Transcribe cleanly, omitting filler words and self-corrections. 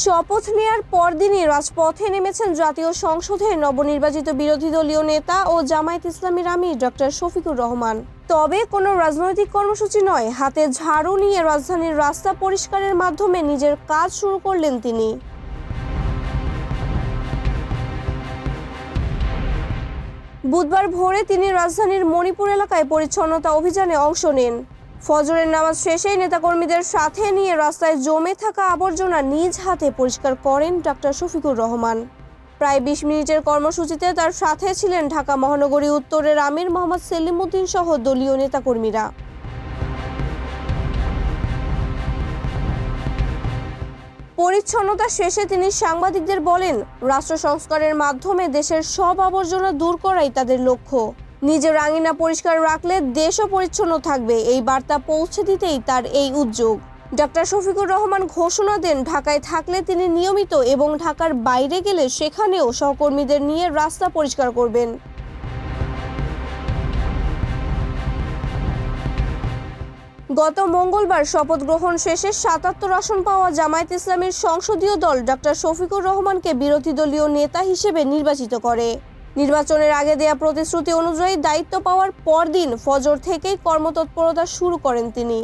শপথ নেয়ার পরদিনই রাজপথে নেমেছেন জাতীয় সংসদের নবনির্বাচিত বিরোধী দলীয় নেতা ও জামায়াত ইসলামীর আমির ডক্টর শফিকুর রহমান। তবে কোনো রাজনৈতিক কর্মসূচি নয়, হাতে ঝাড়ু নিয়ে রাজধানীর রাস্তা পরিষ্কারের মাধ্যমে নিজের কাজ শুরু করলেন তিনি। বুধবার ভোরে তিনি রাজধানীর মণিপুর এলাকায় পরিচ্ছন্নতা অভিযানে অংশ নেন। ফজরের নামাজ শেষেই নেতাকর্মীদের সাথে নিয়ে রাস্তায় জমে থাকা আবর্জনা নিজ হাতে পরিষ্কার করেন ডক্টর শফিকুর রহমান। প্রায় ২০ মিনিটের কর্মসূচিতে তার সাথে ছিলেন ঢাকা মহানগরী উত্তরের আমির মোহাম্মদ সেলিম উদ্দিন সহ দলীয় নেতাকর্মীরা। পরিচ্ছন্নতা শেষে তিনি সাংবাদিকদের বলেন, রাষ্ট্র সংস্কারের মাধ্যমে দেশের সব আবর্জনা দূর করাই তাদের লক্ষ্য। নিজের আঙিনা পরিষ্কার রাখলে দেশও পরিচ্ছন্ন থাকবে, এই বার্তা পৌঁছে দিতেই তার এই উদ্যোগ। ডক্টর শফিকুর রহমান ঘোষণা দেন, ঢাকায় থাকলে তিনি নিয়মিত এবং ঢাকার বাইরে গেলে সেখানেও সহকর্মীদের নিয়ে রাস্তা পরিষ্কার করবেন। গত মঙ্গলবার শপথ গ্রহণ শেষে ৭৭ আসন পাওয়া জামায়াত ইসলামীর সংসদীয় দল ডক্টর শফিকুর রহমানকে বিরোধী দলীয় নেতা হিসেবে নির্বাচিত করে। নির্বাচনের আগে দেয়া প্রতিশ্রুতি অনুযায়ী দায়িত্ব পাওয়ার পরদিন ফজর থেকেই কর্মতৎপরতা শুরু করেন তিনি।